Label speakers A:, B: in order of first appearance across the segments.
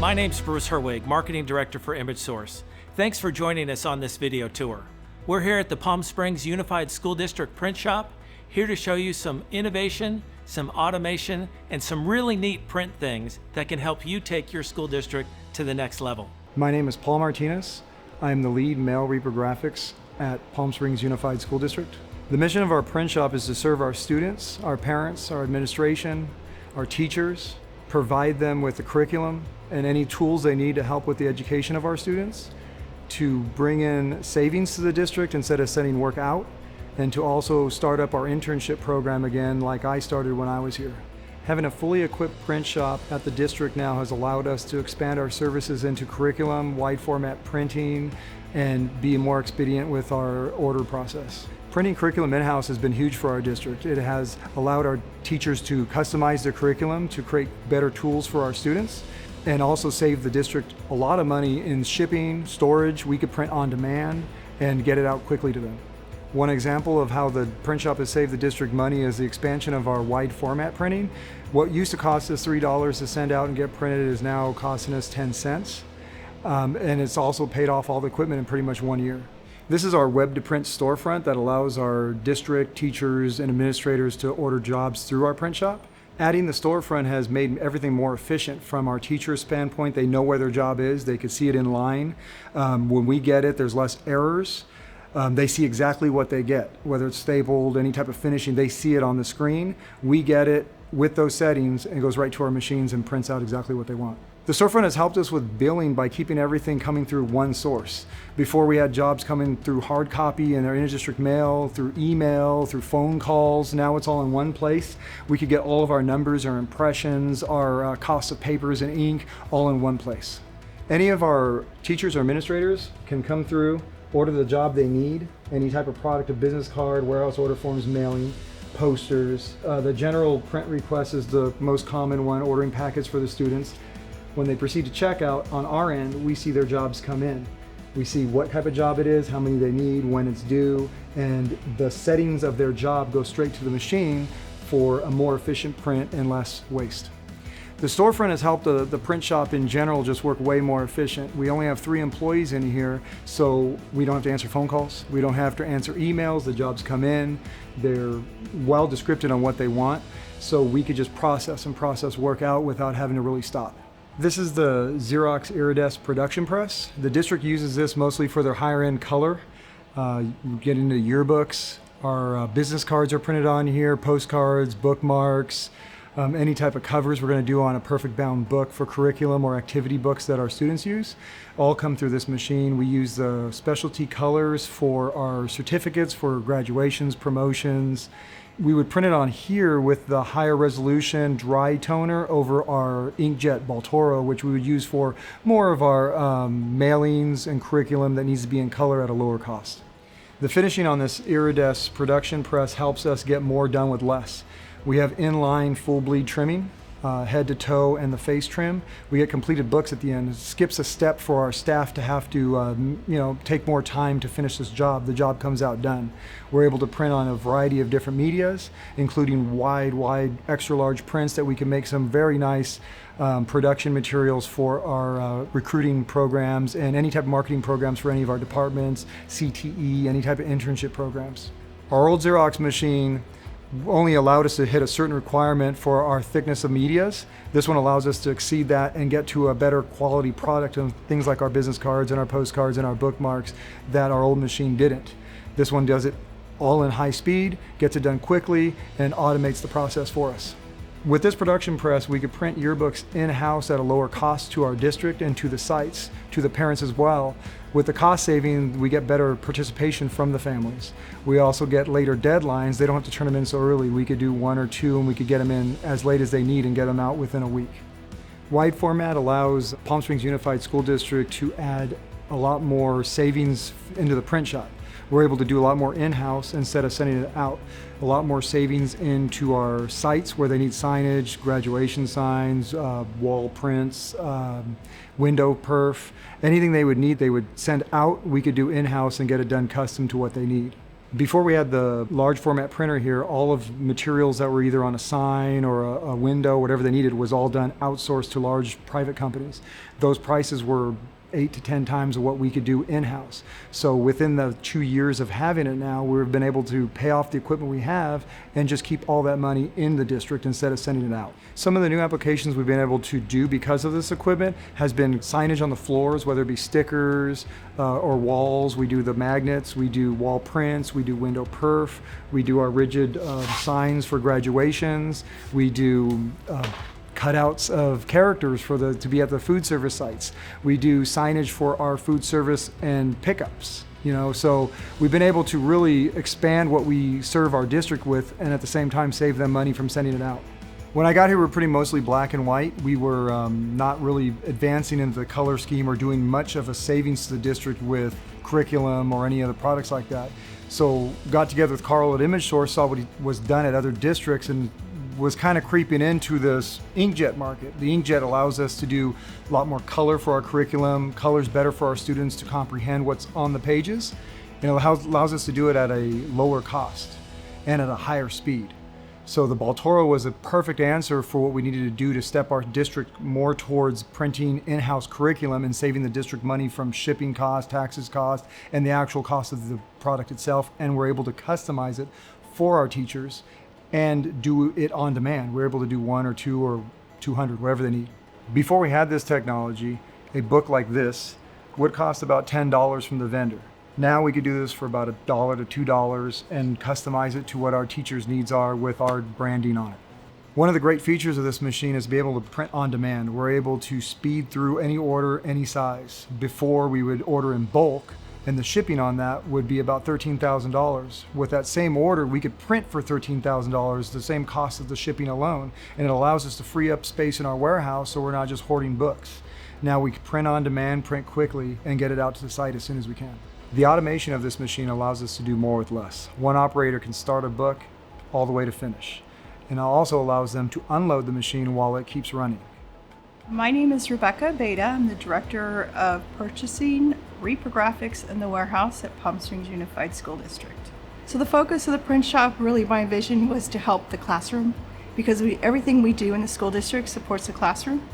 A: My name's Bruce Herwig, Marketing Director for ImageSource. Thanks for joining us on this video tour. We're here at the Palm Springs Unified School District Print Shop, here to show you some innovation, some automation, and some really neat print things that can help you take your school district to the next level.
B: My name is Paul Martinez. I'm the lead mail reaper graphics at Palm Springs Unified School District. The mission of our print shop is to serve our students, our parents, our administration, our teachers, provide them with the curriculum and any tools they need to help with the education of our students, to bring in savings to the district instead of sending work out, and to also start up our internship program again like I started when I was here. Having a fully equipped print shop at the district now has allowed us to expand our services into curriculum, wide format printing, and be more expedient with our order process. Printing curriculum in-house has been huge for our district. It has allowed our teachers to customize their curriculum to create better tools for our students, and also save the district a lot of money in shipping, storage. We could print on demand and get it out quickly to them. One example of how the print shop has saved the district money is the expansion of our wide format printing. What used to cost us $3 to send out and get printed is now costing us 10 cents. And it's also paid off all the equipment in pretty much 1 year. This is our web to print storefront that allows our district teachers and administrators to order jobs through our print shop. Adding the storefront has made everything more efficient from our teacher's standpoint. They know where their job is. They could see it in line. When we get it, there's less errors. They see exactly what they get, whether it's stapled, any type of finishing, they see it on the screen. We get it with those settings and it goes right to our machines and prints out exactly what they want. The storefront has helped us with billing by keeping everything coming through one source. Before, we had jobs coming through hard copy and their inter-district mail, through email, through phone calls. Now it's all in one place. We could get all of our numbers, our impressions, our costs of papers and ink, all in one place. Any of our teachers or administrators can come through, order the job they need, any type of product, a business card, warehouse order forms, mailing, posters. The general print request is the most common one, ordering packets for the students. When they proceed to checkout, on our end, we see their jobs come in. We see what type of job it is, how many they need, when it's due, and the settings of their job go straight to the machine for a more efficient print and less waste. The storefront has helped the print shop in general just work way more efficient. We only have 3 employees in here, so we don't have to answer phone calls. We don't have to answer emails. The jobs come in. They're well descripted on what they want, so we could just process work out without having to really stop. This is the Xerox Iridesce production press. The district uses this mostly for their higher end color. You get into yearbooks. Our business cards are printed on here, postcards, bookmarks, any type of covers we're going to do on a perfect bound book for curriculum or activity books that our students use, all come through this machine. We use the specialty colors for our certificates, for graduations, promotions. We would print it on here with the higher resolution dry toner over our inkjet Baltoro, which we would use for more of our mailings and curriculum that needs to be in color at a lower cost. The finishing on this Iridesce production press helps us get more done with less. We have inline full bleed trimming, head to toe and the face trim. We get completed books at the end. It skips a step for our staff to have to take more time to finish this job. The job comes out done. We're able to print on a variety of different medias, including wide, extra large prints that we can make some very nice production materials for our recruiting programs and any type of marketing programs for any of our departments, CTE, any type of internship programs. Our old Xerox machine only allowed us to hit a certain requirement for our thickness of medias. This one allows us to exceed that and get to a better quality product of things like our business cards and our postcards and our bookmarks that our old machine didn't. This one does it all in high speed, gets it done quickly, and automates the process for us. With this production press, we could print yearbooks in-house at a lower cost to our district and to the sites, to the parents as well. With the cost saving, we get better participation from the families. We also get later deadlines. They don't have to turn them in so early. We could do 1 or 2 and we could get them in as late as they need and get them out within a week. Wide format allows Palm Springs Unified School District to add a lot more savings into the print shop. We're able to do a lot more in-house instead of sending it out. A lot more savings into our sites where they need signage, graduation signs, wall prints, window perf. Anything they would need, they would send out. We could do in-house and get it done custom to what they need. Before we had the large format printer here, all of materials that were either on a sign or a window, whatever they needed, was all done outsourced to large private companies. Those prices were 8 to 10 times of what we could do in-house. So within the 2 years of having it now, we've been able to pay off the equipment we have and just keep all that money in the district instead of sending it out. Some of the new applications we've been able to do because of this equipment has been signage on the floors, whether it be stickers or walls. We do the magnets, we do wall prints, we do window perf, we do our rigid signs for graduations, we do cutouts of characters to be at the food service sites. We do signage for our food service and pickups. So we've been able to really expand what we serve our district with and at the same time save them money from sending it out. When I got here, we were pretty mostly black and white. We were not really advancing into the color scheme or doing much of a savings to the district with curriculum or any other products like that. So got together with Carl at Image Source, saw what was done at other districts, and was kind of creeping into this inkjet market. The inkjet allows us to do a lot more color for our curriculum. Color's better for our students to comprehend what's on the pages, and it allows us to do it at a lower cost and at a higher speed. So the Baltoro was a perfect answer for what we needed to do to step our district more towards printing in-house curriculum and saving the district money from shipping costs, taxes cost, and the actual cost of the product itself. And we're able to customize it for our teachers and do it on demand. We're able to do 1 or 2 or 200, whatever they need. Before we had this technology, a book like this would cost about $10 from the vendor. Now we could do this for about $1 to $2 and customize it to what our teachers' needs are with our branding on it. One of the great features of this machine is to be able to print on demand. We're able to speed through any order, any size. Before we would order in bulk, and the shipping on that would be about $13,000. With that same order, we could print for $13,000, the same cost of the shipping alone, and it allows us to free up space in our warehouse so we're not just hoarding books. Now we can print on demand, print quickly, and get it out to the site as soon as we can. The automation of this machine allows us to do more with less. One operator can start a book all the way to finish, and it also allows them to unload the machine while it keeps running.
C: My name is Rebecca Beta. I'm the Director of Purchasing, Reprographics in the warehouse at Palm Springs Unified School District. So the focus of the print shop, really my vision was to help the classroom, because everything we do in the school district supports the classroom,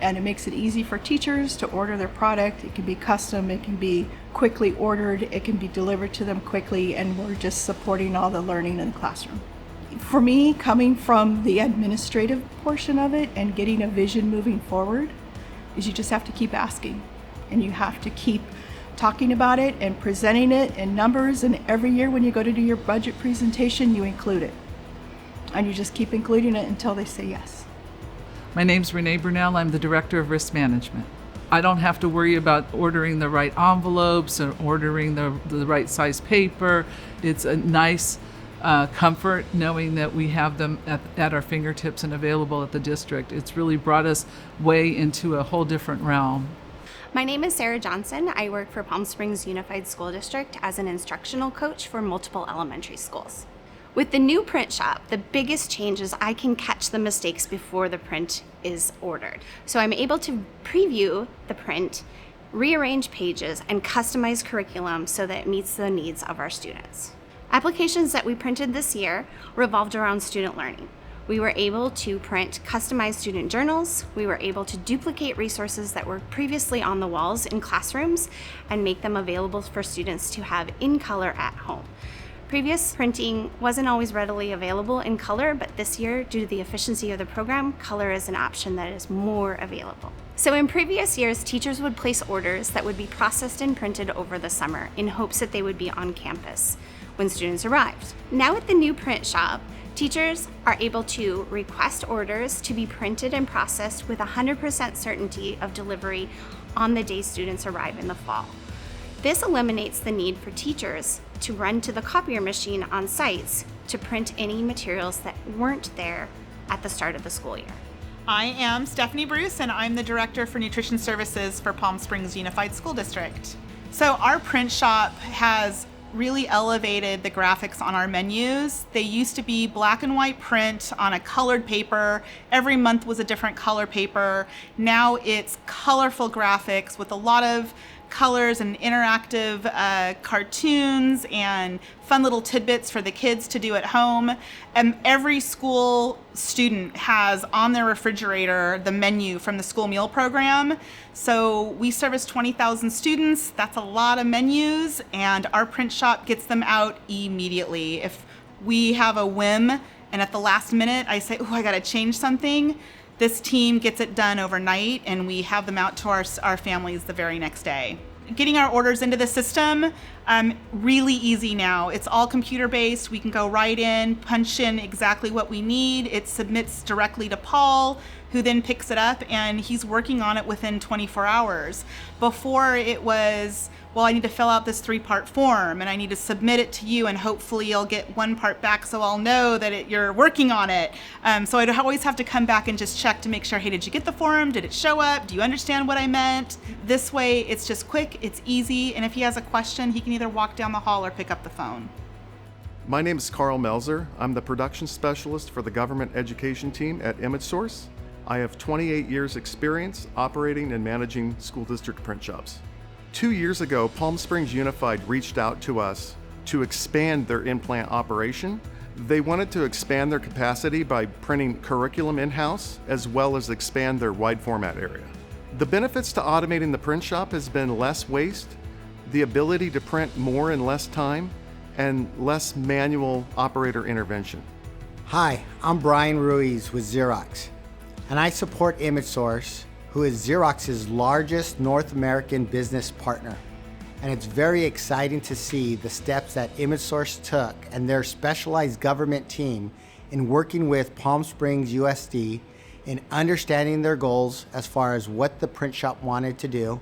C: and it makes it easy for teachers to order their product. It can be custom, it can be quickly ordered, it can be delivered to them quickly, and we're just supporting all the learning in the classroom. For me, coming from the administrative portion of it and getting a vision moving forward, is you just have to keep asking, and you have to keep talking about it and presenting it in numbers, and every year when you go to do your budget presentation, you include it. And you just keep including it until they say yes.
D: My name's Renee Brunel. I'm the Director of Risk Management. I don't have to worry about ordering the right envelopes or ordering the right size paper. It's a nice comfort knowing that we have them at our fingertips and available at the district. It's really brought us way into a whole different realm.
E: My name is Sarah Johnson. I work for Palm Springs Unified School District as an instructional coach for multiple elementary schools. With the new print shop, the biggest change is I can catch the mistakes before the print is ordered. So I'm able to preview the print, rearrange pages, and customize curriculum so that it meets the needs of our students. Applications that we printed this year revolved around student learning. We were able to print customized student journals. We were able to duplicate resources that were previously on the walls in classrooms and make them available for students to have in color at home. Previous printing wasn't always readily available in color, but this year, due to the efficiency of the program, color is an option that is more available. So in previous years, teachers would place orders that would be processed and printed over the summer in hopes that they would be on campus when students arrived. Now with the new print shop, teachers are able to request orders to be printed and processed with 100% certainty of delivery on the day students arrive in the fall. This eliminates the need for teachers to run to the copier machine on sites to print any materials that weren't there at the start of the school year.
F: I am Stephanie Bruce, and I'm the Director for Nutrition Services for Palm Springs Unified School District. So our print shop has really elevated the graphics on our menus. They used to be black and white print on a colored paper. Every month was a different color paper. Now it's colorful graphics with a lot of colors and interactive cartoons and fun little tidbits for the kids to do at home. And every school student has on their refrigerator the menu from the school meal program. So we service 20,000 students. That's a lot of menus, and our print shop gets them out immediately. If we have a whim and at the last minute I say, oh, I gotta change something, this team gets it done overnight, and we have them out to our families the very next day. Getting our orders into the system, really easy now. It's all computer-based. We can go right in, punch in exactly what we need. It submits directly to Paul, who then picks it up, and he's working on it within 24 hours. Before it was, well, I need to fill out this 3-part form, and I need to submit it to you, and hopefully you'll get 1 part back so I'll know that you're working on it. So I'd always have to come back and just check to make sure, hey, did you get the form? Did it show up? Do you understand what I meant? This way, it's just quick, it's easy, and if he has a question, he can either walk down the hall or pick up the phone.
G: My name is Carl Melzer. I'm the production specialist for the government education team at ImageSource. I have 28 years experience operating and managing school district print shops. 2 years ago, Palm Springs Unified reached out to us to expand their in-plant operation. They wanted to expand their capacity by printing curriculum in-house, as well as expand their wide format area. The benefits to automating the print shop has been less waste, the ability to print more in less time, and less manual operator intervention.
H: Hi, I'm Brian Ruiz with Xerox, and I support ImageSource, who is Xerox's largest North American business partner. And it's very exciting to see the steps that ImageSource took and their specialized government team in working with Palm Springs USD in understanding their goals as far as what the print shop wanted to do,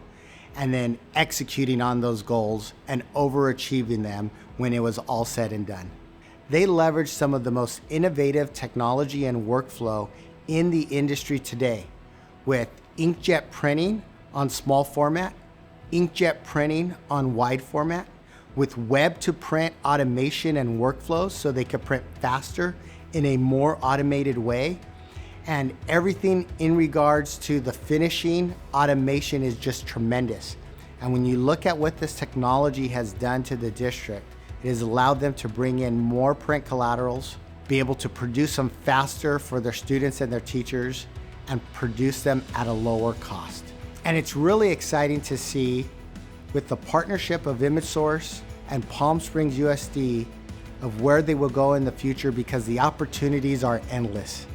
H: and then executing on those goals and overachieving them when it was all said and done. They leveraged some of the most innovative technology and workflow in the industry today, with inkjet printing on small format, inkjet printing on wide format, with web to print automation and workflows so they could print faster in a more automated way. And everything in regards to the finishing automation is just tremendous. And when you look at what this technology has done to the district, it has allowed them to bring in more print collaterals, be able to produce them faster for their students and their teachers, and produce them at a lower cost. And it's really exciting to see, with the partnership of ImageSource and Palm Springs USD, of where they will go in the future, because the opportunities are endless.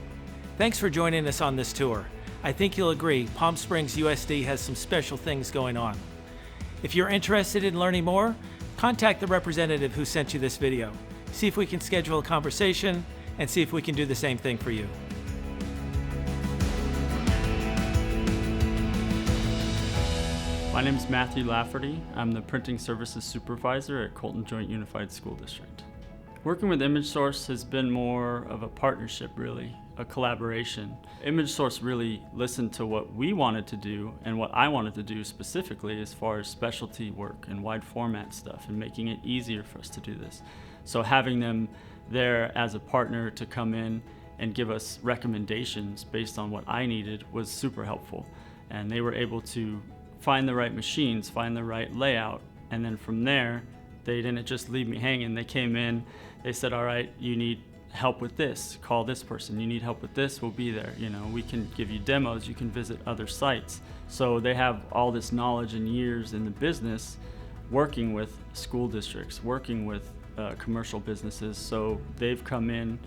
A: Thanks for joining us on this tour. I think you'll agree Palm Springs USD has some special things going on. If you're interested in learning more, contact the representative who sent you this video. See if we can schedule a conversation and see if we can do the same thing for you.
I: My name is Matthew Lafferty. I'm the Printing Services Supervisor at Colton Joint Unified School District. Working with ImageSource has been more of a partnership, really, a collaboration. ImageSource really listened to what we wanted to do and what I wanted to do specifically as far as specialty work and wide format stuff and making it easier for us to do this. So having them there as a partner to come in and give us recommendations based on what I needed was super helpful. And they were able to find the right machines, find the right layout, and then from there, they didn't just leave me hanging. They came in, they said, all right, you need help with this, call this person. You need help with this, we'll be there. You know, we can give you demos, you can visit other sites. So they have all this knowledge and years in the business working with school districts, working with commercial businesses. So they've come in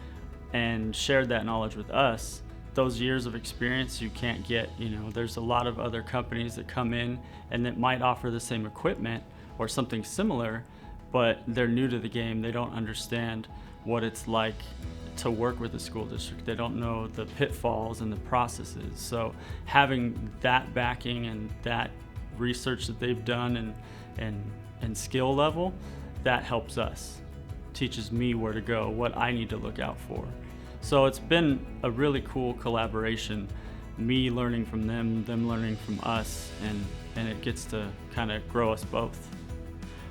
I: and shared that knowledge with us. Those years of experience you can't get, you know, there's a lot of other companies that come in and that might offer the same equipment or something similar, but they're new to the game. They don't understand what it's like to work with a school district. They don't know the pitfalls and the processes. So having that backing and that research that they've done and skill level, that helps us, teaches me where to go, what I need to look out for. So it's been a really cool collaboration, me learning from them learning from us, and it gets to kind of grow us both.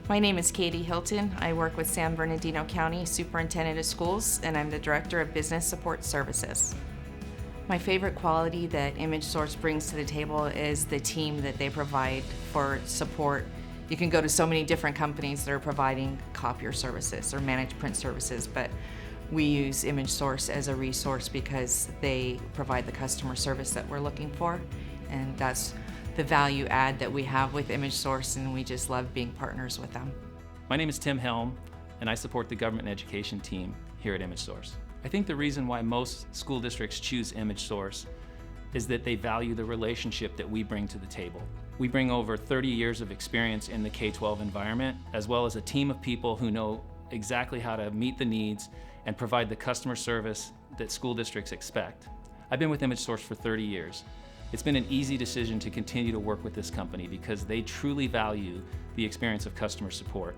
J: My name is Katie Hilton. I work with San Bernardino County Superintendent of Schools, and I'm the Director of Business Support Services. My favorite quality that ImageSource brings to the table is the team that they provide for support. You can go to so many different companies that are providing copier services or managed print services, but we use ImageSource as a resource because they provide the customer service that we're looking for, and that's the value add that we have with ImageSource, and we just love being partners with them.
K: My name is Tim Helm, and I support the government and education team here at ImageSource. I think the reason why most school districts choose ImageSource is that they value the relationship that we bring to the table. We bring over 30 years of experience in the K-12 environment, as well as a team of people who know exactly how to meet the needs and provide the customer service that school districts expect. I've been with ImageSource for 30 years. It's been an easy decision to continue to work with this company because they truly value the experience of customer support.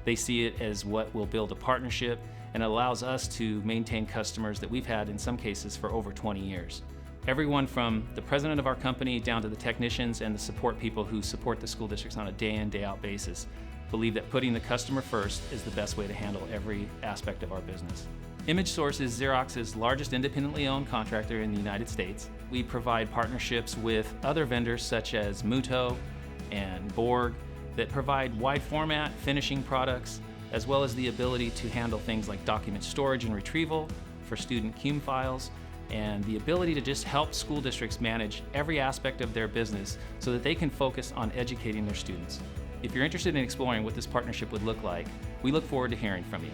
K: They see it as what will build a partnership and allows us to maintain customers that we've had in some cases for over 20 years. Everyone from the president of our company down to the technicians and the support people who support the school districts on a day in, day out basis believe that putting the customer first is the best way to handle every aspect of our business. ImageSource is Xerox's largest independently owned contractor in the United States. We provide partnerships with other vendors such as Muto and Borg that provide wide format finishing products, as well as the ability to handle things like document storage and retrieval for student CUME files, and the ability to just help school districts manage every aspect of their business so that they can focus on educating their students. If you're interested in exploring what this partnership would look like, we look forward to hearing from you.